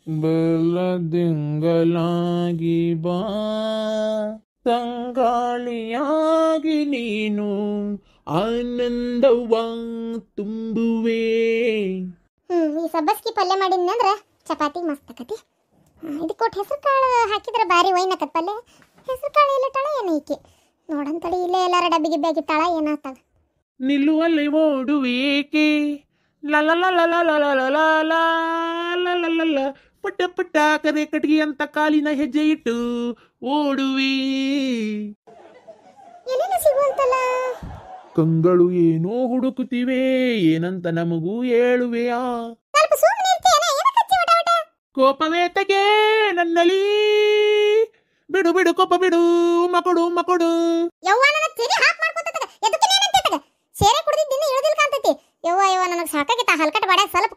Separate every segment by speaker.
Speaker 1: ಬಲದಿಂಗಲಾಗಿ ಬಾ ತಂಗಾಳಿಯಾಗಿ ನೀನು ಆನಂದವ ತುಂಬುವೆ.
Speaker 2: ಈ ಸಬ್ಬಸ್ಗಿ ಪಲ್ಯ ಮಾಡಿದ್ನಿ ಅಂದ್ರೆ ಚಪಾತಿ ಮಸ್ತ್ ಆಕತಿ. ಇದಕ್ಕೆ ಕೊಟ್ಟು ಹೆಸರು ಕಾಳು ಹಾಕಿದ್ರೆ ಭಾರಿ ಒಯ್ನಕತ್ ಪಲ್ಯ. ಹೆಸರು ಕಾಳು ಇಲ್ಲ ಟಳ ಏನು ಈಕೆ ನೋಡಂತಡಿ ಇಲ್ಲೇ ಎಲ್ಲಾರ ಡಬ್ಬಿ ಗಿಬ್ಬಿ ಆಗಿತ್ತಾಳ ಏನಾಗ್ತದ.
Speaker 1: ನಿಲ್ಲುವಲ್ಲಿ ಓಡುವೇಕೆ ಲಲ ಪುಟ್ಟ ಪುಟ್ಟ ಕರೆ ಕಟ್ಗಿ ಅಂತ ಕಾಲಿನ ಹೆಜ್ಜೆ ಇಟ್ಟು ಓಡುವೆ.
Speaker 2: ಎಲ್ಲಿನ ಸಿಗುವಂತಲ್ಲ
Speaker 1: ಕಂಗಳು ಏನೋ ಹುಡುಕುತ್ತಿವೆ, ಏನಂತ ನಮಗೂ ಹೇಳುವೆಯಾ?
Speaker 2: ಸ್ವಲ್ಪ ಸುಮ್ಮನೆ ಇರ್ತೀಯನ ಏನಕ್ಕೆ ಹಚ್ಚಿ ವಟ ವಟ?
Speaker 1: ಕೋಪವೇತಗೆ ನನ್ನಲ್ಲಿ, ಬಿಡು ಬಿಡು ಕೋಪ ಬಿಡು, ಮಕೊಡು ಮಕೊಡು.
Speaker 2: ಯವ್ವ ನನ್ನ ತಿರಿ ಹಾಕ್ ಮಾಡ್ಕೊತತಗ ಎದಕ್ಕೆ ನೀನಂತತಗ ಸೇರೆ ಕುಡಿದಿದ್ದೀನಿ ಇಳಿದಿಲ್ಲ ಕಾಂತೈತಿ. ಯವ್ವ ನನಗೆ ಸಾಕಾಗಿತ್ತ ಹಲ್ಕಟ್ ಬಾಡ್ಯಾಗ ಸ್ವಲ್ಪ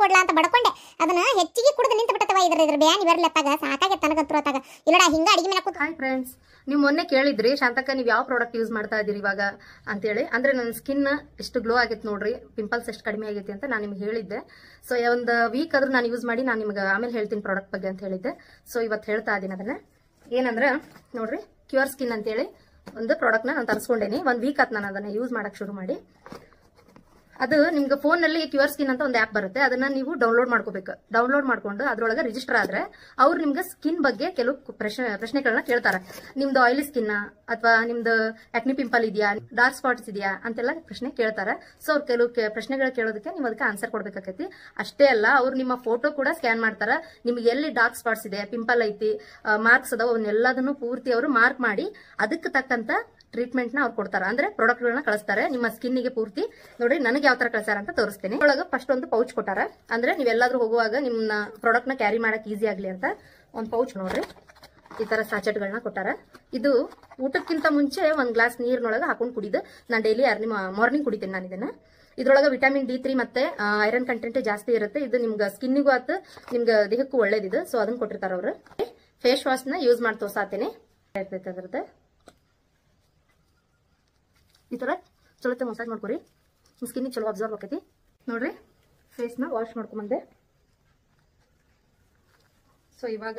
Speaker 2: ಕೊಡ್ಲಾ ಅಂತ ಬಡ್ಕೊಂಡೆ. ಅದನ್ನ ಹೆಚ್ಚಿಗೆ ಕುಡಿದು ನಿಂತು ಬಿಟ್ಟತವ. ಇದ್ರ ಬ್ಯಾನಿ ಬರ್ಲತ್ತಾಗ ಸಾಕಾಗಿತ್ತ ನನಗಂತೂ ಅತ್ತಾಗ ಇಲ್ಲಡ ಹಿಂಗ ಅಡಿಗೆ ಮೇಲೆ ಕೂತ್.
Speaker 3: ಹಾಯ್ ಫ್ರೆಂಡ್ಸ್, ನೀವು ಮೊನ್ನೆ ಕೇಳಿದ್ರಿ ಶಾಂತಕ್ಕ ನೀವು ಯಾವ ಪ್ರಾಡಕ್ಟ್ ಯೂಸ್ ಮಾಡ್ತಾ ಇದ್ದೀರಿ ಇವಾಗ ಅಂತೇಳಿ. ಅಂದ್ರೆ ನನ್ನ ಸ್ಕಿನ್ ಎಷ್ಟು ಗ್ಲೋ ಆಗೈತೆ ನೋಡ್ರಿ, ಪಿಂಪಲ್ಸ್ ಎಷ್ಟು ಕಡಿಮೆ ಆಗೈತಿ ಅಂತ ನಾನು ನಿಮ್ಗೆ ಹೇಳಿದ್ದೆ. ಸೊ ಒಂದು ವೀಕ್ ಆದ್ರೂ ನಾನು ಯೂಸ್ ಮಾಡಿ ನಾನು ನಿಮ್ಗೆ ಆಮೇಲೆ ಹೇಳ್ತೀನಿ ಪ್ರಾಡಕ್ಟ್ ಬಗ್ಗೆ ಅಂತ ಹೇಳಿದ್ದೆ. ಸೊ ಇವತ್ತು ಹೇಳ್ತಾ ಇದ್ದೀನಿ ಅದನ್ನ. ಏನಂದ್ರೆ ನೋಡ್ರಿ, ಕ್ಯೂರ್ ಸ್ಕಿನ್ ಅಂತೇಳಿ ಒಂದು ಪ್ರಾಡಕ್ಟ್ನ ನಾನು ತರಿಸ್ಕೊಂಡೇನಿ. 1 ವೀಕ್ ಆತ್ ನಾನು ಅದನ್ನ ಯೂಸ್ ಮಾಡಕ್ ಶುರು ಮಾಡಿ. ಅದು ನಿಮ್ಗೆ ಫೋನ್ನಲ್ಲಿ ಕ್ಯೂರ್ ಸ್ಕಿನ್ ಅಂತ ಒಂದು ಆ್ಯಪ್ ಬರುತ್ತೆ. ಅದನ್ನ ನೀವು ಡೌನ್ಲೋಡ್ ಮಾಡ್ಕೋಬೇಕು. ಡೌನ್ಲೋಡ್ ಮಾಡ್ಕೊಂಡು ಅದ್ರೊಳಗೆ ರಿಜಿಸ್ಟರ್ ಆದ್ರೆ ಅವ್ರು ನಿಮ್ಗೆ ಸ್ಕಿನ್ ಬಗ್ಗೆ ಕೆಲವು ಪ್ರಶ್ನೆಗಳನ್ನ ಕೇಳ್ತಾರೆ. ನಿಮ್ದು ಆಯಿಲಿ ಸ್ಕಿನ್ ಅಥವಾ ನಿಮ್ದು ಆಕ್ನಿ ಪಿಂಪಲ್ ಇದೆಯಾ, ಡಾರ್ಕ್ ಸ್ಪಾಟ್ಸ್ ಇದೆಯಾ ಅಂತೆಲ್ಲ ಪ್ರಶ್ನೆ ಕೇಳ್ತಾರೆ. ಸೊ ಅವ್ರು ಕೆಲವು ಪ್ರಶ್ನೆಗಳು ಕೇಳೋದಕ್ಕೆ ನೀವು ಅದಕ್ಕೆ ಆನ್ಸರ್ ಕೊಡ್ಬೇಕಾಗೈತಿ. ಅಷ್ಟೇ ಅಲ್ಲ, ಅವ್ರು ನಿಮ್ಮ ಫೋಟೋ ಕೂಡ ಸ್ಕ್ಯಾನ್ ಮಾಡ್ತಾರೆ. ನಿಮ್ಗೆ ಎಲ್ಲಿ ಡಾರ್ಕ್ ಸ್ಪಾಟ್ಸ್ ಇದೆ, ಪಿಂಪಲ್ ಐತಿ, ಮಾರ್ಕ್ಸ್ ಅದಾವ, ಅವನ್ನೆಲ್ಲದನ್ನು ಪೂರ್ತಿ ಅವರು ಮಾರ್ಕ್ ಮಾಡಿ ಅದಕ್ಕೆ ತಕ್ಕಂತ ಟ್ರೀಟ್ಮೆಂಟ್ ನ ಅವ್ರು ಕೊಡ್ತಾರೆ. ಅಂದ್ರೆ ಪ್ರಾಡಕ್ಟ್ ಗಳನ್ನ ಕಳಿಸ್ತಾರೆ ನಿಮ್ಮ ಸ್ಕಿನ್ ಗೆ ಪೂರ್ತಿ. ನೋಡಿ ನನಗೆ ಯಾವ ತರ ಕಳಿಸ್ತಾರ ಅಂತ ತೋರಿಸ್ತೀನಿ. ಒಳಗೆ ಫಸ್ಟ್ ಒಂದು ಪೌಚ್ ಕೊಟ್ಟಾರ. ಅಂದ್ರೆ ನೀವೆಲ್ಲಾದ್ರೂ ಹೋಗುವಾಗ ನಿಮ್ಮ ಪ್ರಾಡಕ್ಟ್ ನ ಕ್ಯಾರಿ ಮಾಡಕ್ ಈಸಿ ಆಗ್ಲಿ ಅಂತ ಒಂದು ಪೌಚ್ ನೋಡ್ರಿ ಈ ತರ ಸಾಚೆಟ್ ಗಳನ್ನ ಕೊಟ್ಟಾರ. ಇದು ಊಟಕ್ಕಿಂತ ಮುಂಚೆ 1 ಗ್ಲಾಸ್ ನೀರಿನೊಳಗೆ ಹಾಕೊಂಡು ಕುಡಿದು ನಾನು ಡೈಲಿ ಮಾರ್ನಿಂಗ್ ಕುಡಿತೀನಿ ನಾನು ಇದನ್ನ. ಇದ್ರೊಳಗೆ ವಿಟಮಿನ್ D3 ಮತ್ತೆ ಐರನ್ ಕಂಟೆಂಟ್ ಜಾಸ್ತಿ ಇರುತ್ತೆ. ಇದು ನಿಮ್ಗೆ ಸ್ಕಿನ್ನಿಗೂ ಆತು ನಿಮ್ಗೆ ದೇಹಕ್ಕೂ ಒಳ್ಳೇದಿದೆ. ಸೊ ಅದನ್ನ ಕೊಟ್ಟಿರ್ತಾರ ಅವರು. ಫೇಸ್ ವಾಶ್ ನ ಯೂಸ್ ಮಾಡಿ ತೋರ್ಸಾತೀನಿ. ಅದ್ರದ್ದು ಈ ತರ ಚಲೋತ್ತೆ ಮಸಾಜ್ ಮಾಡ್ಕೊರಿ. ನಿಮ್ಮ ಸ್ಕಿನ್ನಿಗೆ ಚಲೋ ಅಬ್ಸರ್ವ್ ಆಕೈತಿ. ನೋಡ್ರಿ, ಫೇಸ್ನ ವಾಶ್ ಮಾಡ್ಕೊಂಬಂದೆ. ಸೊ ಇವಾಗ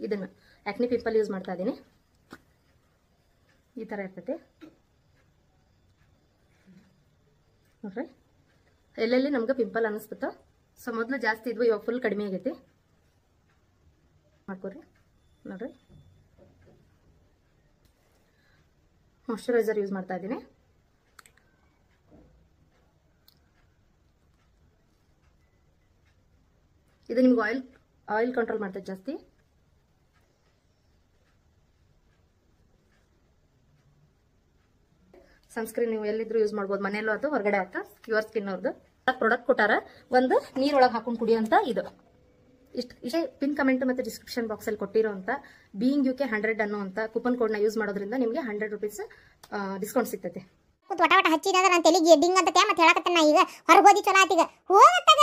Speaker 3: ಇದನ್ನ ಆಕ್ನಿ ಪಿಂಪಲ್ ಯೂಸ್ ಮಾಡ್ತಾ ಇದ್ದೀನಿ. ಈ ತರ ಇರ್ತೈತಿ ನೋಡ್ರಿ. ಎಲ್ಲೆಲ್ಲಿ ನಮ್ಗೆ ಪಿಂಪಲ್ ಅನಿಸ್ತದ. ಸೊ ಮೊದಲು ಜಾಸ್ತಿ ಇದ್ವು, ಇವಾಗ ಫುಲ್ ಕಡಿಮೆ ಆಗೈತಿ. ಮಾಡ್ಕೊರಿ ನೋಡ್ರಿ. ಮಾಯಶ್ಚರೈಸರ್ ಯೂಸ್ ಮಾಡ್ತಾ ಇದ್ದೀನಿ. ಇದು ನಿಮ್ಗೆ ಆಯಿಲ್ ಕಂಟ್ರೋಲ್ ಮಾಡ್ತದೆ ಜಾಸ್ತಿ. ಸನ್ಸ್ಕ್ರೀನ್ ನೀವು ಎಲ್ಲಿದ್ರು ಯೂಸ್ ಮಾಡ್ಬೋದು, ಮನೆಯಲ್ಲೂ ಆಯ್ತು ಹೊರಗಡೆ ಆಯ್ತು. ಕ್ಯೂರ್ ಸ್ಕಿನ್ ಅವ್ರದ್ದು ಪ್ರಾಡಕ್ಟ್ ಕೊಟ್ಟಾರ. ಒಂದು ನೀರೊಳಗೆ ಹಾಕೊಂಡು ಕುಡಿಯೋಂತ ಇದು ಇಷ್ಟೇ. ಪಿನ್ ಕಮೆಂಟ್ ಮತ್ತೆ ಡಿಸ್ಕ್ರಿಪ್ಷನ್ ಬಾಕ್ಸ್ ಅಲ್ಲಿ ಕೊಟ್ಟಿರೋಂತ ಬೀಯಿಂಗ್ UK 100 ಅನ್ನುವಂತ ಕೂಪನ್ ಕೋಡ್ ನ ಯೂಸ್ ಮಾಡೋದ್ರಿಂದ ನಿಮಗೆ 100 ರೂಪೀಸ್ ಡಿಸ್ಕೌಂಟ್ ಸಿಗ್ತೈತೆ.
Speaker 2: ಕೂತ್ ವಟ ವಟ ಹಚ್ಚಿದ್ರೆ ನನ್ನ ತಲೆಗೆ ಎಡ್ಡಿಂಗ್ ಅಂತ ಮತ್ತೆ ಹೇಳಕತ್ತನ. ಈಗ ಹೊರಗೋದಿ ಚಲೋ ಆತೀಗ ಹೋಗತ್ತಾಗ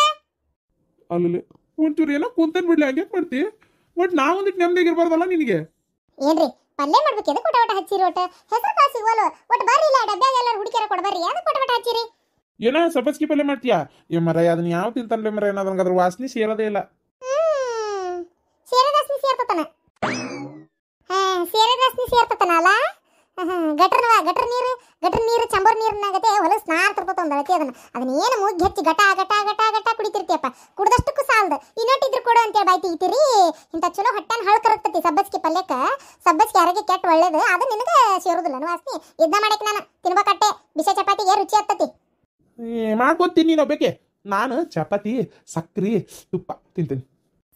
Speaker 1: ಅಲ್ಲಿ ಒಂಚೂರು ಏನೋ ಕುಂತನ್ ಬಿಡ್ಲಿ, ಹಂಗೆ ಮಾಡ್ತಿ. ಬಟ್ ನಾವೊಂದಿಟ್ಟು ನೆಮ್ಮದಿಗಿರ್ಬಾರ್ದಲ್ಲ ನಿನಗೆ.
Speaker 2: ಏನ್ರಿ ಪಲ್ಯ ಮಾಡ್ಬೇಕು, ಎದಕ್ಕೆ ವಟ ವಟ ಹಚ್ಚಿರಿ? ಒಟ್ಟು ಹೆಸರು ಕಾಳು ಸಿಗೋಲ್ವ? ಒಟ್ಟು ಬರ್ರಿ ಇಲ್ಲ ಡಬ್ಬ್ಯಾಗ ಎಲ್ಲರೂ ಹುಡುಕಿರ ಕೊಡ್ಬರ್ರಿ. ಅದಕ್ಕೆ ವಟ ವಟ ಹಚ್ಚಿರಿ?
Speaker 1: ಏನೋ ಸಬ್ಬಸ್ಗಿ ಪಲ್ಯ ಮಾಡ್ತೀಯಾ? ಮರ ಅದನ್ನ ಯಾವ ತಿಂತಾನೆ ಮರ, ಏನಾದಂಗ ಅದ್ರ ವಾಸನೆ ಸೇರೋದೇ ಇಲ್ಲ.
Speaker 2: ಸೇರದಾಸ್ನಿ ಸೇರ್ತತನ. ಸೇರದಾಸ್ನಿ ಸೇರ್ತತನ ಅಲ್ಲ. ಗಟರ್ ನೀರು ಚಂಬರ್ ನೀರಿನಾಗತ್ತೆ ಹೊಲಸ್ ನಾರ್ ತರ್ತತ ಒಂದು ಅಳತಿ. ಅದನ್ನ ಏನು ಮುಗ್ಗಿ ಹೆಚ್ಚಿ ಗಟ ಗಟ ಗಟ ಗಟ ಕುಡಿತಿರ್ತೀಯಪ್ಪ. ಕುಡ್ದಷ್ಟಕ್ಕೂ ಸಾಲದು. ಇನ್ನೊಟ್ಟಿದ್ರು ಕೊಡು ಅಂತೇಳಿ ಬಾಯ್ ತೆಗಿತೀರಿ. ಇಂಥ ಚಲೋ ಹೊಟ್ಟೆನ ಹಳ್ ಕರಗ್ತತಿ ಸಬ್ಬಸ್ಗಿ ಪಲ್ಯಕ್ಕೆ. ಸಬ್ಬಸ್ಗಿ ಆರೋಗ್ಯ ಕೆಟ್ಟ ಒಳ್ಳೇದು. ಅದು ನಿನಗೆ ಸೇರೋದಿಲ್ಲ ವಾಸನಿ. ಇದ್ನ ಮಾಡಕ್ಕೆ ನಾನು ತಿನ್ಬೇಕಟ್ಟೆ. ಬಿಸಿ ಚಪಾತಿಗೆ ರುಚಿ ಆಗ್ತತಿ.
Speaker 1: ಮಾಡ್ಕೊತೀನಿ ನಾವು ಬೇಕೆ. ನಾನು ಚಪಾತಿ ಸಕ್ರಿ ತುಪ್ಪ ತಿಂತೀನಿ.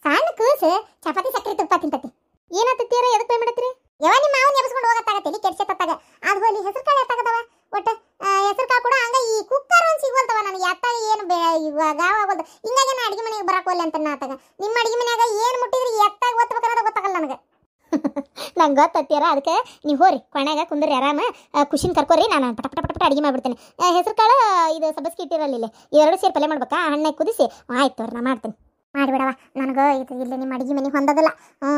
Speaker 2: ಸಣ್ಣ ಕೂಸು ಚಪಾತಿ ಸಕ್ರಿ ತುಪ್ಪ ತಿಂತತಿ. ಏನಾಗ್ತೀರ? ಎದಕ್ಕೆ ಬೈ ಮಾಡತ್ರಿ? ಯಾವ ನಿಮ್ಮ ಮಾವನ್ ಎಬ್ಸ್ಕೊಂಡು ಹೋಗತ್ತಾಗತ್ತೆ ಕೆಡ್ಸತ್ತಾಗ. ಅದು ಹೋಲಿ ಹೆಸರು ಕಾಳು ಎತ್ತಾಗದವ. ಒಟ್ಟು ಹೆಸರು ಕಾಳು ಕೂಡ ಹಂಗ ಈ ಕುಕ್ಕರ್ ಒಂದು ಸಿಗೋಲ್ತವ ನನಗೆ. ಎತ್ತಾಗ ಏನು ಇವಾಗ ಆಗೋದು. ಹಿಂಗಾಗಿ ನಾನು ಅಡಿಗೆ ಮನೆಗೆ ಬರಕೋಲ್ಲ ಅಂತ ನಾತಾಗ. ನಿಮ್ಮ ಅಡಿಗೆ ಮನ್ಯಾಗ ಏನು ಮುಟ್ಟಿದ್ರಿ ಎತ್ತಾಗ ಒತ್ತಬೇಕನ್ನೋದು ಗೊತ್ತಾಗಲ್ಲ ನನಗೆ. ನಂಗೆ ಗೊತ್ತತ್ತೀರ. ಅದಕ್ಕೆ ನೀವು ಹೋರಿ ಕೊನೆಯಾಗ ಕುಂದ್ರಿ ಆರಾಮ ಖುಷಿನ ಕರ್ಕೋರಿ. ನಾನು ಪಟ ಪಟ ಪಟ ಅಡಿಗೆ ಮಾಡಿಬಿಡ್ತೇನೆ. ಹೆಸರು ಕಾಳು ಇದು ಸಬ್ಬಸ್ಗಿ ಇಟ್ಟಿರಲಿಲ್ಲ, ಇವೆರಡು ಸೇರಿ ಪಲ್ಯ ಮಾಡ್ಬೇಕಾ? ಹಣ್ಣೆ ಕುದಿಸಿ ಆಯ್ತು ಅವ್ರು ನಾ ಮಾಡ್ತೀನಿ. ಮಾಡಿಬಿಡವ, ನನಗೆ ಇದು ಇಲ್ಲಿ ನಿಮ್ಮ ಅಡಿಗೆ ಮನೆ ಹೊಂದೋದಿಲ್ಲ.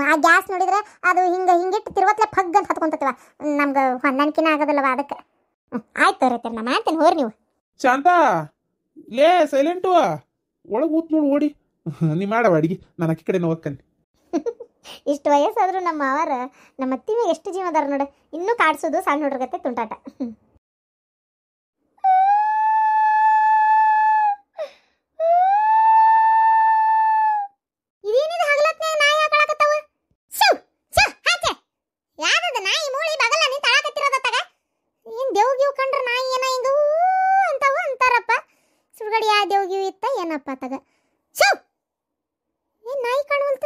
Speaker 2: ಆ ಗ್ಯಾಸ್ ನೋಡಿದ್ರೆ ಅದು ಹಿಂಗಿಟ್ಟು ತಿರುವತ್ಲೆ ಫಗ್ ಅಂತ ಹತ್ಕೊಂತತಿವ. ನಮ್ಗೆ ಹೊಂದಾಣಿಕೆನೇ ಆಗೋದಿಲ್ಲವ. ಅದಕ್ಕೆ ಆಯ್ತು ತೋರತ್ತೀರ ನಾ ಮಾಡ್ತೇನೆ. ಹೋರಿ ನೀವು.
Speaker 1: ಶಾಂತ ಲೇ ಸೈಲೆಂಟು ಒಳಗೆ ಕೂತ್ ನೋಡು ಓಡಿ. ನೀ ಮಾಡವ ಅಡಿಗೆ, ನಾನು ಅಕ್ಕಿ ಕಡೆನ ಹೋಗ್ಕಂಡು.
Speaker 2: ಇಷ್ಟು ವಯಸ್ಸಾದ್ರೂ ನಮ್ಮ ಅವರ ನಮ್ಮ ಅತ್ತಿ ಮೇಲೆ ಎಷ್ಟು ಜೀವದಾರ ನೋಡ. ಇನ್ನೂ ಕಾಡ್ಸೋದು ಸಣ್ಣ ಹುಡುಗತ್ತೆ ತುಂಟಾಟ. ಇದೇನಿದು ಹಗಲತ್ನೇ ನಾಯಿ ಹಾಕಳಕತ್ತಾವ? ಶೂ ಶೂ ಹಾಕೆ ಯಾರದು ನಾಯಿ ಮೂಳಿ ಬಗಲ ನೀ ತಳಕತ್ತಿರೋದತ್ತಾಗ? ಏನ್ ದೇವ್ಗಿವ್ ಕಂಡ್ರ ನಾಯಿ ಏನ ಹಿಂಗ ಅಂತಾವ ಅಂತಾರಪ್ಪ. ಸುಡ್ಗಡಿ ಆ ದೇವ್ಗಿವ್ ಇತ್ತ ಏನಪ್ಪ ತಗ. ಶೂ ಏನ್ ನಾಯಿ ಕಾಣುವಂತ?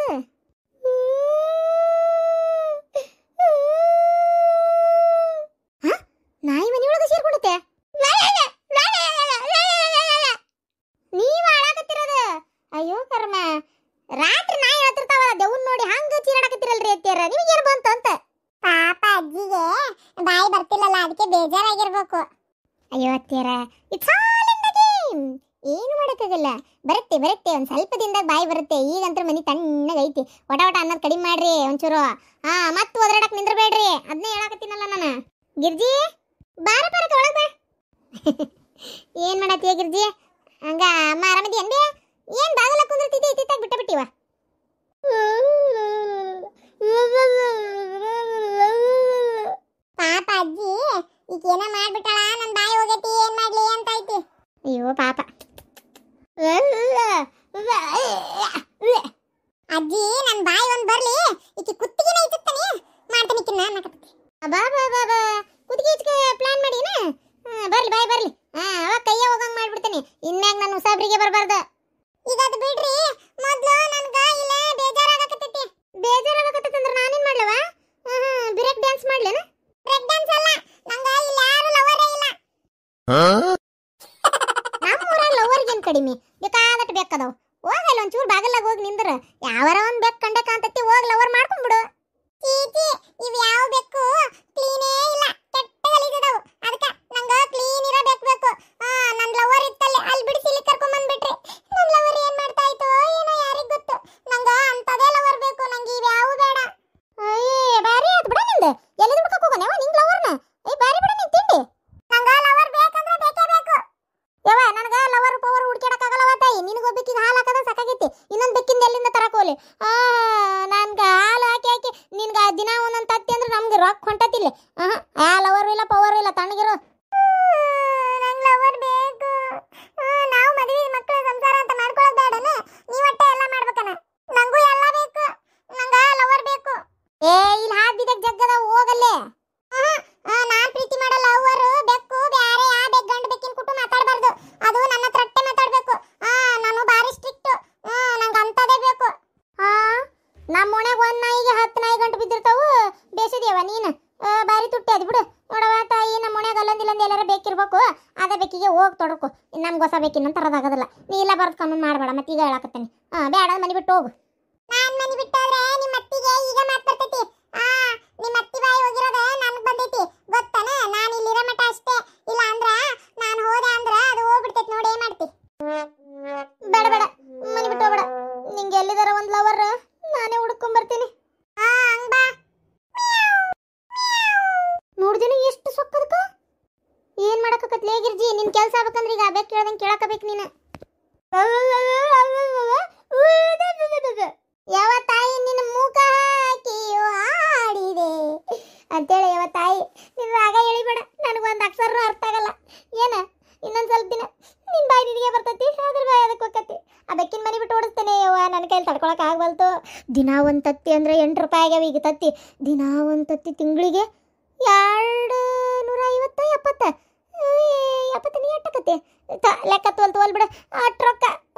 Speaker 2: ನಾಯಿ ಮನೆಯೊಳಗೆ ಸೇರ್ಕೊಂಡತೆ. ನೀವ ಆಡಾಕತ್ತಿರೋದ? ಅಯ್ಯೋ ಕರ್ಮ, ರಾತ್ರಿ ನಾಯಿ ಹೇಳ್ತಿರ್ತಾವಲ್ಲ ದೇವ್ನ್ ನೋಡಿ ಹಂಗ ಚೀರಾಡಕತ್ತಿರಲ್ರಿ ಅತ್ತಿಯರ, ನಿಮಗೇನು ಬಂತು ಅಂತ? ಪಾಪ ಅಜ್ಜಿಗೆ ಬಾಯಿ ಬರ್ತಿಲ್ಲಲ್ಲ, ಅದಕ್ಕೆ ಬೇಜಾರಾಗಿರ್ಬೇಕು. ಅಯ್ಯೋ ಅತ್ತಿಯರ, it's all in the game, ಏನು ಮಾಡಕ್ಕಾಗಲ್ಲ. ಬರುತ್ತೆ ಬರುತ್ತೆ, ಒಂದ್ ಸ್ವಲ್ಪ ದಿನದಾಗ ಬಾಯಿ ಬರುತ್ತೆ. ಈಗಂತ್ರ ಮನಿ ತಣ್ಣಗೈತಿ. ಒಟ ಒಟ ಅನ್ನೋದು ಕಡಿಮೆ ಮಾಡ್ರಿ ಒಂಚೂರು. ಮತ್ ಒದರಾಡಕ್ ನಿಂದ್ರಬೇಡ್ರಿ, ಅದನ್ನೇ ಹೇಳಾಕತ್ತೀನಲ್ಲ ನಾನು. ಗಿರ್ಜಿ ಬಾರ ಬಾರಕ ಒಳಗ್ ಬಾ. ಏನ್ ಮಾಡತ್ತೀಯ ಗಿರ್ಜಿ? ಹಂಗ ಅಮ್ಮ ಆರಾಮದಿ ಅನ್ಬಿ? ಏನ್ ಬಾಗಲ ಕುಂದ್ರತಿದ್ದೆ ಇತ್ತಿತ್ತಾಗ ಬಿಟ್ಟ ಬಿಟ್ಟಿವ? ಪಾಪ ಅಜ್ಜಿ ಈಗ ಏನ ಮಾಡ್ಬಿಟ್ಟಾಳ, ನನ್ ಬಾಯಿ ಹೋಗೈತಿ, ಏನ್ ಮಾಡ್ಲಿ ಅಂತ ಐತಿ. ಅಯ್ಯೋ ಪಾಪ ಅಜ್ಜಿ, ನನ್ ಬಾಯಿ ಒಂದ್ ಬರ್ಲಿ, ಈಕಿ ಕುತ್ತಿಗೆನ ಇತ್ತಾನೆ ಮಾಡ್ತಾನೆ ಕಿನ್ನ ಅನ್ನಕತ್ತಿ. ಬಾ ಬಾ ಬಾ ಬಾ, ಕುತ್ತಿಗೆ ಇಚ್ಕೆ ಪ್ಲಾನ್ ಮಾಡಿನ. ಬರ್ಲಿ ಬಾಯಿ ಬರ್ಲಿ. ಅವಾಗ ಕೈಯ ಹೋಗಂಗ್ ಮಾಡ್ಬಿಡ್ತೇನೆ, ಇನ್ಮ್ಯಾಗ ನಾನು ಉಸಾಬ್ರಿಗೆ ಬರ್ಬಾರ್ದ. ಈಗ ಅದು ಬಿಡ್ರಿ, ಮೊದ್ಲು ನನ್ಗ ಇಲ್ಲ ಬೇಜಾರಾಗಕತ್ತೈತಿ. ಬೇಜಾರಾಗಕತ್ತೈತಿ ಅಂದ್ರೆ ನಾನೇನ್ ಮಾಡ್ಲವ? ಬ್ರೇಕ್ ಡ್ಯಾನ್ಸ್ ಮಾಡ್ಲೇನ? ಬ್ರೇಕ್ ಡ್ಯಾನ್ಸ್ ಅಲ್ಲ, ನಂಗ ಇಲ್ಲ ಯಾರು ಲವರೇ ಇಲ್ಲ. ನಮ್ಮೂರಾಗ ಲವರ್ಗೇನ್ ಕಡಿಮೆ, ಬೇಕಾದಟ್ಟು ಬೇಕದವ್. ಹೋಗಲ್ಲ ಒಂಚೂರು ಬಾಗಲ್ಲಾಗ ಹೋಗಿ ನಿಂದ್ರ ಯಾವಾರ ಒಂದ್ ಬೆಕ್ ಕಂಡೆ ಕಾಂತತಿ, ಹೋಗಿ ಲವರ್ ಮಾಡ್ಕೊಂಡ್ಬಿಡು. ಚೀಚಿ, ಇವ್ ಯಾವ ಬೆಕ್ಕು ಕ್ಲೀನೇ ಇಲ್ಲ, ಕೆಟ್ಟ ಗಲೀಜದವು. ಅದಕ್ಕ ನಂಗ ಕ್ಲೀನ್ ಇರೋ ಬೆಕ್ ಬೇಕು. ನನ್ ಲವರ್ ಇತ್ತಲ್ಲಿ ಅಲ್ಲಿ ಬಿಡಿಸಿ ಇಲ್ಲಿ ಕರ್ಕೊಂಡ್ ಬಂದ್ಬಿಟ್ರಿ. ನನ್ ಲವರ್ ಏನ್ ಮಾಡ್ತಾ ಇತ್ತು ಏನೋ ಯಾರಿಗ್ ಗೊತ್ತು. ನಂಗ ಅಂತದೇ ಲವರ್ ಬೇಕು, ನಂಗೆ ಇವ್ ಯಾವ ಬೇಡ. ಅಯ್ಯೇ ಬಾರಿ ಆತ್ ಬಿಡ ನಿಂದ. ಎಲ್ಲಿ ಹುಡ್ಕಕ್ ಹೋಗೋಣ ನಿಂಗ್ ಲವರ್ನ? ಬಾರಿ ಬಿಡ ನಿನ್ ತಿಂಡಿ. ನಂಗ ಲವರ್ ಬೇಕಂದ್ರೆ ಬೇಕೇ ಬೇಕು. ಯವ್ವ, ನನಗ ಲವರ್ ಪವರ್ ಹುಡ್ಕ್ಯಾಡಕ್ಕಾಗಲ್ಲವ ತಾಯಿ. ನಿನಗೊಬ್ಬಕಿಗೆ ಹಾಲು ಹಾಕದ ಸಾಕಾಗೈತಿ, ಇನ್ನೊಂದು ಬೆಕ್ಕಿಂದ ಎಲ್ಲಿಂದ ತರಕೋಲಿ? ನನ್ಗ ಹಾಲು ಹಾಕಿ ಹಾಕಿ ನಿನ್ಗ ದಿನ ಒಂದೊಂದು ತತ್ತಿ ಅಂದ್ರೆ ನಮ್ಗೆ ರೊಕ್ಕ ಹೊಂಟತಿಲ್ಲ. ಆ ಲವರ್ ಇಲ್ಲ ಪವರ್ ಇಲ್ಲ, ತಣ್ಣಗಿರೋ. ನಂಗೆ ಲವರ್ ಬೇಕು. ನಾವು ಮದುವೆ ಮಕ್ಕಳು ಸಂಸಾರ ಅಂತ ಮಾಡ್ಕೊಳ್ಳೋದು ಬೇಡನ? ನೀವಟ್ಟೆ ಎಲ್ಲ ಮಾಡ್ಬೇಕನ? ನಂಗೂ ಎಲ್ಲ ಬೇಕು, ನಂಗ ಲವರ್ ಬೇಕು. ಇಲ್ಲಿ ಹಾದ್ ಬಿದ್ದಕ್ ಜಗ್ಗದ ಹೋಗಲ್ಲೇ. ನಾನ್ ಪ್ರೀತಿ ಮಾಡಲ್ಲ ಲವರ್ ಬೆಕ್ಕು ಬ್ಯಾರೆ. ಆ ಬೆಕ್ ಗಂಡು ಬೆಕ್ಕಿನ ಕುಟು ಮಾತಾಡಬಾರ್ದು, ಅದು ನನ್ನ ಹತ್ರಟ್ಟೆ ಮಾತಾಡ್ಬೇಕು. ನಾನು ಬಾರಿ ಸ್ಟ್ರಿಕ್ಟ್, ನಂಗೆ ಅಂತದೇ ಬೇಕು. ನಮ್ಮ ಓಣ್ಯಾಗ ಒಂದ್ ನಾಯಿಗೆ 10 ನಾಯಿ ಗಂಟು ಬಿದ್ದಿರ್ತಾವು. ಬೇಸಿದ್ಯವ ನೀನು? ಬಾರಿ ತುಟ್ಟಿ ಅದು ಬಿಡು. ನೋಡವ ತಾಯಿ, ನಮ್ಮ ಓಣ್ಯಾಗ ಅಲ್ಲೊಂದಿಲ್ಲೊಂದು ಎಲ್ಲಾರ ಬೇಕಿರ್ಬೇಕು. ಅದ ಬೆಕ್ಕಿಗೆ ಹೋಗಿ ತೊಡಕು. ನಮ್ಗೆ ಹೊಸ ಬೇಕಿನ ತರದಾಗದಲ್ಲ. ನೀ ಇಲ್ಲ ಬರ್ದು ಕಾನೂನು ಮಾಡಬೇಡ, ಮತ್ತೆ ಈಗ ಹೇಳಾಕತ್ತೇನೆ. ಬೇಡ ಮನೆ ಬಿಟ್ಟು ಹೋಗು. ನಾನ್ ಮನೆ ಬಿಟ್ಟೋದ್ರೆ ನಿಮ್ಮ ಅತ್ತಿಗೆ ಈಗ ಮಾತು ಬರ್ತೈತಿ. ನಿಮ್ಮ ಅತ್ತಿ ಬಾಯಿ ಹೋಗಿರೋದ ನನಗೆ ಬಂದೈತಿ ಗೊತ್ತಾನ? ನಾನು ಇಲ್ಲಿರೋ ಮಠ ಅಷ್ಟೇ, ಇಲ್ಲ ಅಂದ್ರ ನಾನು ಹೋದೆ ಅಂದ್ರ ಅದು ಹೋಗ್ಬಿಡ್ತೈತಿ. ನೋಡಿ ಏನ್ ಮಾಡ್ತಿ? ಬೇಡ ಬೇಡ, ಮನೆ ಬಿಟ್ಟು ಹೋಗ್ಬೇಡ. ನಿಂಗೆ ಎಲ್ಲಿದಾರ ಒಂದ್ ಲವರ್, ನಾನೇ ಹುಡ್ಕೊಂಡ್ ಬರ್ತೀನಿ. ಹಂಗ ಬಾ. ನೋಡ್ದೇನು ಎಷ್ಟು ಸೊಕ್ಕದಕ್ಕ? ಏನ್ ಮಾಡಕತ್ಲೇ ಗಿರ್ಜಿ? ನಿನ್ ಕೆಲ್ಸ ಆಗ್ಬೇಕಂದ್ರೆ ಈಗ ಬೇಕ್ ಕೇಳ್ದಂಗೆ ಕೇಳಕಬೇಕು ನೀನು. ಯಾವ ತಾಯಿ ನಿನ್ನ ಮೂಕ ಹಾಕಿ ಆಡಿದೆ ಅಂತೇಳಿ, ಯಾವ ತಾಯಿ ನಿನ್ನ ರಾಗ ಎಳಿಬೇಡ. ನನಗೊಂದು ಅಕ್ಷರ ಅರ್ಥ ಆಗಲ್ಲ. ಏನ ಇನ್ನೊಂದು ಸ್ವಲ್ಪ ದಿನ ನಿನ್ನ ಬಾಯಿ ನಿನಗೆ ಬರ್ತೈತಿ, ಅದ್ರ ಬಾಯಿ ಅದಕ್ಕೆ ಹೋಗತಿ. ಆ ಬೆಕ್ಕಿನ ಮನೆ ಬಿಟ್ಟು ಓಡಿಸ್ತೇನೆ. ಯವ್ವ, ನನ್ನ ಕೈಲಿ ತಡ್ಕೊಳಕ್ಕೆ ಆಗವಲ್ತು. ದಿನ ಒಂದು ತತ್ತಿ ಅಂದರೆ 8 ರೂಪಾಯಿ ಆಗ್ಯಾವ ಈಗ ತತ್ತಿ. ದಿನ ಒಂದು ತತ್ತಿ ತಿಂಗಳಿಗೆ 250 70 70 ನೀ ಎಟ್ಟಕತ್ತಿ ಲೆಕ್ಕ ತೋಲ್ ಬಿಡ. ಅಷ್ಟು ರೊಕ್ಕ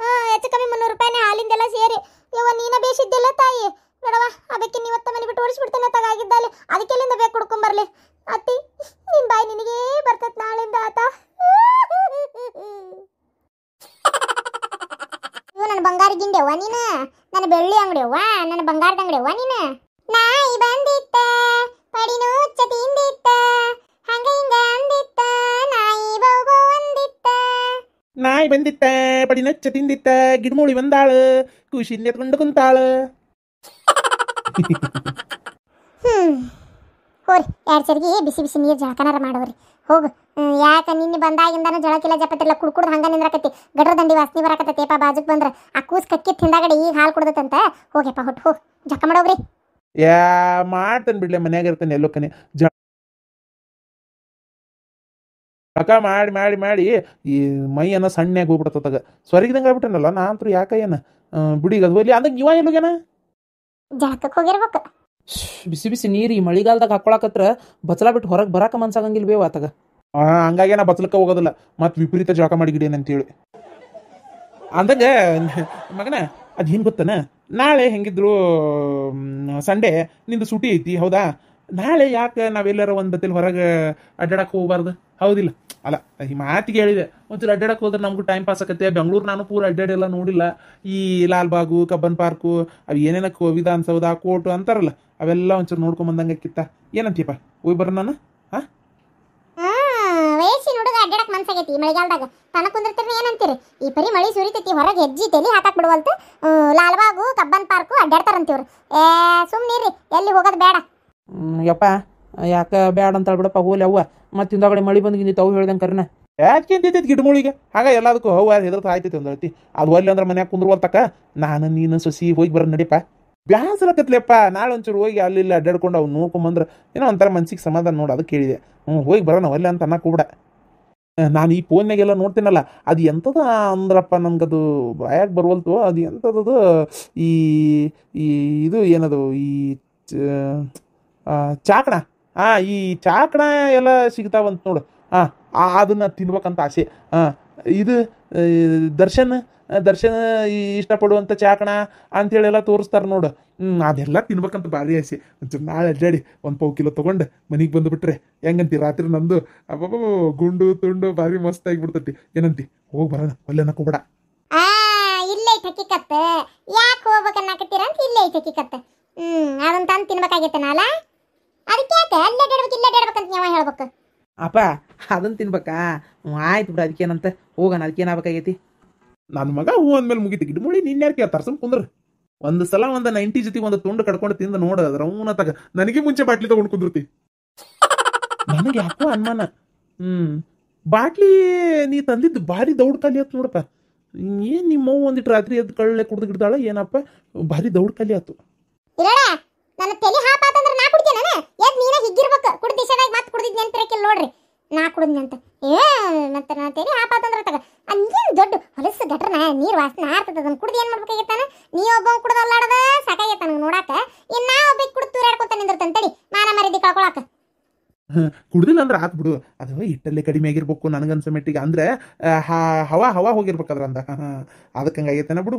Speaker 2: ಹೆಚ್ಚು ಕಮ್ಮಿ 300 ರೂಪಾಯಿನೇ ಹಾಲಿಂದೆಲ್ಲ ಸೇರಿ. ಯವ್ವ, ನೀನ ಬೇಸಿದ್ದಿಲ್ಲ ತಾಯಿ. ಬೇಡವ, ಆ ಬೆಕ್ಕಿನ ಇವತ್ತ ಮನೆ ಬಿಟ್ಟು ಓಡಿಸ್ಬಿಡ್ತೇನೆ ತಗಾಗಿದ್ದಲ್ಲಿ. ಅದಕ್ಕೆಲ್ಲಿಂದ ಬೇಕು ಹುಡ್ಕೊಂಬರ್ಲಿ. ಅತ್ತಿ, ನಿನ್ ಬಾಯಿ ನಿನಗೇ ಬರ್ತೈತೆ ನಾಳಿಂದ ಆತ. ಇವು ನನ್ನ ಬಂಗಾರ ಗಿಂಡೆವ್ವ ನೀನು, ನನ್ನ ಬೆಳ್ಳಿ ಅಂಗಡಿಯವ್ವ, ನನ್ನ ಬಂಗಾರದ ಅಂಗಡಿಯವ್ವ ನೀನು. ನಾಯಿ ಬಂದಿತ್ತ ಪಡಿನು ತಿಂದಿತ್ತ, ಹಂಗ ಹಿಂಗ ಅಂದಿತ್ತ, ನಾಯಿ ಬಹು ಅಂದಿತ್ತ.
Speaker 1: ನಾಯಿ ಬಂದಿತ್ತ ಪಡಿ ನಚ್ಚ ತಿಂದಿತ್ತ, ಗಿಡಮೂಳಿ ಬಂದಾಳು ಖುಷಿಯಿಂದ ಎತ್ಕೊಂಡು ಕುಂತಾಳು.
Speaker 2: ಹೋರಿ 2 ಸರಿಗೆ ಬಿಸಿ ಬಿಸಿ ನೀರು ಜಳಕನಾರ ಮಾಡೋರಿ ಹೋಗು. ಯಾಕೆ ನಿನ್ನೆ ಬಂದಾಗಿಂದಾನು ಜಳಕಿಲ್ಲ ಜಪತಿಲ್ಲ ಕುಡ್ಕುಡ್ದು ಹಂಗ ನಿಂದ್ರಾಕತಿ ಗಡ್ರ ದಂಡಿ ವಾಸನೆ ಬರಾಕತ್ತೇಪ ಬಾಜುಕ್ ಬಂದ್ರ ಆ ಕೂಸ್ ಕಕ್ಕಿತ್ ಹಿಂದಾಗಡೆ ಈಗ ಹಾಲು ಕುಡ್ದತ್ತಂತ ಹೋಗ್ಯಪ್ಪ ಹೊಟ್ಟು ಹೋಗಿ ಜಳಕ ಮಾಡೋಗ್ರಿ.
Speaker 1: ಯಾ ಮಾಡ್ತೇನೆ ಬಿಡ್ಲೆ ಮನ್ಯಾಗ ಇರ್ತೇನೆ ಎಲ್ಲೋ ಕನೆ ಜಳಕ ಮಾಡಿ ಮಾಡಿ ಮಾಡಿ ಈ ಮೈ ಅನ್ನೋ ಸಣ್ಣಾಗಿ ಹೋಗ್ಬಿಡ್ತದಾಗ ಸ್ವರ್ಗದಂಗೆ ಆಗ್ಬಿಟ್ಟನಲ್ಲ ನಾ ಅಂತೂ ಯಾಕ ಏನ ಬಿಡಿಗೆ ಅದು ಹೋಗ್ಲಿ ಅಂದಾಗ ಇವ ಎಲ್ಲೋಗ್ಯಾನ
Speaker 2: ಜಳಕಕ್ಕೆ ಹೋಗಿರ್ಬೇಕು.
Speaker 4: ಬಿಸಿ ಬಿಸಿ ನೀರು ಈ ಮಳಿಗಾಲದಾಗ ಹಾಕೊಳಕತ್ರ ಬಚ್ಚಲ ಬಿಟ್ಟು ಹೊರಗೆ ಬರಾಕ ಮನ್ಸಾಗಂಗಿಲ್ಲ ಬೇವ ಆತಾಗ.
Speaker 1: ಹಂಗಾಗಿ ನಾ ಬಚ್ಚಲಕ್ಕ ಹೋಗೋದಿಲ್ಲ ಮತ್ತು ವಿಪರೀತ ಜಳಕ ಮಾಡಿಗಿಡೇನೆ ಅಂತೇಳಿ ಅಂದಾಗ ಮಗನ ಅದು ಏನು ಗೊತ್ತನ ನಾಳೆ ಹೆಂಗಿದ್ರು ಸಂಡೇ ನಿಂದು ಸೂಟಿ ಐತಿ ಹೌದಾ. ನಾಳೆ ಯಾಕೆ ನಾವೆಲ್ಲರ ಒಂದು ಬತ್ತಲ್ಲಿ ಹೊರಗೆ ಅಡ್ಡಾಡಕ್ಕೆ ಹೋಗ್ಬಾರ್ದು ಹೌದಿಲ್ಲ. ಅಲ್ಲ ಈ ಮಾತಿಗೆ ಹೇಳಿದೆ ಒಂಚೂರು ಅಡ್ಡಾಡಕ್ಕೆ ಹೋದ್ರೆ ನಮಗೂ ಟೈಮ್ ಪಾಸ್ ಆಕತ್ತೆ. ಬೆಂಗಳೂರು ನಾನು ಪೂರ ಅಡ್ಡಾಡೆಲ್ಲ ನೋಡಿಲ್ಲ. ಈ ಲಾಲ್ಬಾಗು ಕಬ್ಬನ್ ಪಾರ್ಕು ಅವು ಏನೇನಕ್ಕೆ ವಿಧಾನಸೌಧ ಕೋರ್ಟು ಅಂತಾರಲ್ಲ ಅವೆಲ್ಲ ಒಂಚೂರು ನೋಡ್ಕೊಂಬಂದಂಗೆ ಕಿತ್ತ ಏನಂತೀಯಪ್ಪ ಹೋಗಿ ಬರೋಣ ನಾನು.
Speaker 2: ವಯಸ್ಸಿನ ಹುಡುಗ ಅಡ್ಡಾಡಕ್ ಮನ್ಸಾಗೈತಿ ಈ ಮಳೆಗಾಲದಾಗ ತನ ಕುಂದಿರ್ತೀರಿ ಏನಂತೀರಿ. ಈ ಪರಿ ಮಳಿ ಸುರಿತೈತಿ ಹೊರಗೆ ಹೆಜ್ಜಿ ತಲಿ ಹಾಕಕ್ ಬಿಡುವಲ್ತು. ಲಾಲ್ಬಾಗು ಕಬ್ಬನ್ ಪಾರ್ಕು ಅಡ್ಡಾಡ್ತಾರಂತೀವ್ರು. ಸುಮ್ನಿರಿ ಎಲ್ಲಿ ಹೋಗೋದು ಬೇಡ.
Speaker 4: ಯಪ್ಪ ಯಾಕೆ ಬ್ಯಾಡ ಅಂತ ಹೇಳ್ಬಿಡಪ್ಪ ಹೋಲಿ ಅವ್ವ ಮತ್ತೆ ಹಿಂದಾಗಡೆ ಮಳಿ ಬಂದು ಅವು ಹೇಳ್ದಂಗೆ ಕರ್ನ
Speaker 1: ಯಾಕೆ ಅಂತೈತಿ ಗಿಡಮೂಳಿಗೆ ಹಾಗ ಎಲ್ಲದಕ್ಕೂ ಹೌ ಹೆದರ್ತ ಆಯ್ತೈತಿ ಒಂದು ಹೇಳ್ತಿ ಅದು ಒಲ್ಲಿ ಅಂದ್ರೆ ಮನ್ಯಾಗ ಕುಂದ್ರವಲ್ತಕ್ಕ ನಾನು ನೀನು ಸೊಸಿ ಹೋಗಿ ಬರೋ ನಡಿಯಪ್ಪ ಬ್ಯಾಸರಕತ್ಲೆಪ್ಪ. ನಾಳೆ ಒಂಚೂರು ಹೋಗಿ ಅಲ್ಲಿ ಇಲ್ಲಿ ಅಡ್ಡಾಡ್ಕೊಂಡು ಅವ್ನು ನೋಡ್ಕೊಂಬಂದ್ರೆ ಏನೋ ಒಂಥರ ಮನ್ಸಿಗೆ ಸಮಾಧಾನ ನೋಡು ಅದಕ್ಕೆ ಕೇಳಿದೆ. ಹೋಗಿ ಬರೋಣ ಒಲ್ಲೆ ಅಂತ ಅನ್ನಕ್ಕೆ ಹೋಗ್ಬಿಡ. ನಾನು ಈ ಫೋನ್ನಾಗೆಲ್ಲ ನೋಡ್ತೀನಲ್ಲ ಅದು ಎಂಥದ ಅಂದ್ರಪ್ಪ ನನಗದು ಬಾಯಾಗ ಬರುವಲ್ತು. ಅದು ಎಂಥದ್ದು ಈ ಈ ಇದು ಏನದು ಈ ಚಾಕಣ ಈ ಚಾಕಣ ಎಲ್ಲ ಸಿಗ್ತಾವಂತ ನೋಡು. ಅದನ್ನು ತಿನ್ಬೇಕಂತ ಆಸೆ. ಇದು ದರ್ಶನ ಇಷ್ಟಪಡುವಂಥ ಚಾಕಣ ಅಂಥೇಳಿ ಎಲ್ಲ ತೋರಿಸ್ತಾರೆ ನೋಡು. ಅದೆಲ್ಲ ತಿನ್ಬೇಕಂತ ಭಾರಿ ಆಸೆ. ಒಂಚೂರು ನಾಳೆ ಅಡ್ಡಾಡಿ 1 ಪಾವು ಕಿಲೋ ತೊಗೊಂಡು ಮನೆಗೆ ಬಂದುಬಿಟ್ರೆ ಹೆಂಗಂತಿ ರಾತ್ರಿ ನಂದು ಅಬ್ಬಬ್ಬ ಗುಂಡು ತುಂಡು ಭಾರಿ ಮಸ್ತ್ ಆಗಿಬಿಡ್ತೈತಿ. ಏನಂತಿ ಹೋಗಿ ಬರೋಣ ಒಲ್ಲೆ ನಕ್ಕೋಬೇಡ.
Speaker 2: ಇಲ್ಲೇ ಐತೆ ಹಕ್ಕಿಕತ್ತ ಯಾಕೆ ಹೋಗ್ಬೇಕನ್ನಾಕತ್ತೀರ ಅಂತ ಇಲ್ಲೇ ಐತೆ ಹಕ್ಕಿಕತ್ತ. ಅದನ್ನ ತಂದು ತಿನ್ಬೇಕಾಗೈತೆ ಅಲ್ಲ ಅದಕ್ಕೆ ಯಾಕೆ ಅಲ್ಲೇ ಅಡ್ಡಾಡ್ಬೇಕು ಇಲ್ಲೇ ಅಡ್ಡಾಡ್ಬೇಕಂತ ನೀವು ಹೇಳ್ಬೇಕು.
Speaker 4: ಅಪ್ಪ ಅದನ್ನು ತಿನ್ಬೇಕಾ ಆಯ್ತು ಬಿಡ ಅದಕ್ಕೇನಂತ ಹೋಗೋಣ ಅದಕ್ಕೇನಾಗಬೇಕಾಗೈತಿ.
Speaker 1: ನನ್ನ ಮಗ ಹೂ ಅಂದ್ಮೇಲೆ ಮುಗಿತು ಗಿಡಮೂಳಿ ನಿನ್ಯಾರು ಕೇಳ್ತಾರ ಸುಮ್ ಕುಂದ್ರ. ಒಂದು ಸಲ ಒಂದು 90 ಜೊತೆಗೆ ಒಂದು ತುಂಡು ಕಡ್ಕೊಂಡು ತಿಂದು ನೋಡ ಅದ್ರ ಅವನ ತಗ ನನಗೆ ಮುಂಚೆ ಬಾಟ್ಲಿ ತಗೊಂಡು ಕುಂದಿರ್ತಿ. ನನಗೆ ಯಾಕೋ ಅನುಮಾನ ಬಾಟ್ಲಿ ನೀ ತಂದಿದ್ದು ಭಾರಿ ದೌಡ್ ಖಾಲಿ ಆಯ್ತು ನೋಡಪ್ಪ. ಏನ್ ನಿಮ್ಮವ್ವ ಒಂದಿಟ್ಟು ರಾತ್ರಿ ಎದ್ದು ಕಳ್ಳೆ ಕುಡ್ದು ಗಿಡ್ದಾಳ ಏನಪ್ಪ ಭಾರಿ ದೌಡ್ ಖಾಲಿ ಆಯ್ತು.
Speaker 2: ನನ್ನ ತಲೆ ಹಾಪಾತಂದ್ರೆ ನಾ ಕುಡ್ತೇನೆ ಎದ್ ನೀನ ಹಿಗ್ಗಿರ್ಬೇಕು ಕುಡ್ದು ದಿಶದಾಗ ಮತ್ತೆ ಕುಡ್ದಿದ್ ನೆನ್ಪಿರಕಿಲ್ಲ ನೋಡ್ರಿ ನಾ ಕುಡ್ದಂತ ಮತ್ತೆ ನನ್ನ ತಲೆ ಹಾಪಾತಂದ್ರೆ ತಗ ಅಲ್ಲೇನು ದೊಡ್ಡ ಹೊಲಸು ಗಟ್ರನ ನೀರು ವಾಸನೆ ಹಾರ್ತದ ಅದನ್ನ ಕುಡ್ದು ಏನ್ ಮಾಡ್ಬೇಕಾಗಿತ್ತಾನ. ನೀ ಒಬ್ಬ ಕುಡ್ದು ಅಲ್ಲಾಡದ ಸಾಕಾಗೈತ ನಂಗೆ ನೋಡಾಕ. ಇನ್ನು ನಾ ಒಬ್ಬ ಕುಡ್ದು ತೂರಾಡ್ಕೊತ ನಿಂದಿರ್ತೇನೆ ತಡಿ ಮಾನ ಮರ್ಯಾದೆ ಕಳ್ಕೊಳಕ.
Speaker 1: ಕುಡ್ದಿಲ್ಲ ಅಂದ್ರೆ ಆತ್ ಬಿಡು ಅದು ಹಿಟ್ಟಲ್ಲಿ ಕಡಿಮೆ ಆಗಿರ್ಬೇಕು ನನಗನ್ಸೋ ಮೆಟ್ಟಿಗೆ ಅಂದ್ರೆ ಹವಾ ಹೋಗಿರ್ಬೇಕಾದ್ರ ಅಂದ ಅದಕ್ಕೆ ಹಂಗಾಗೈತೇನ ಬಿಡು.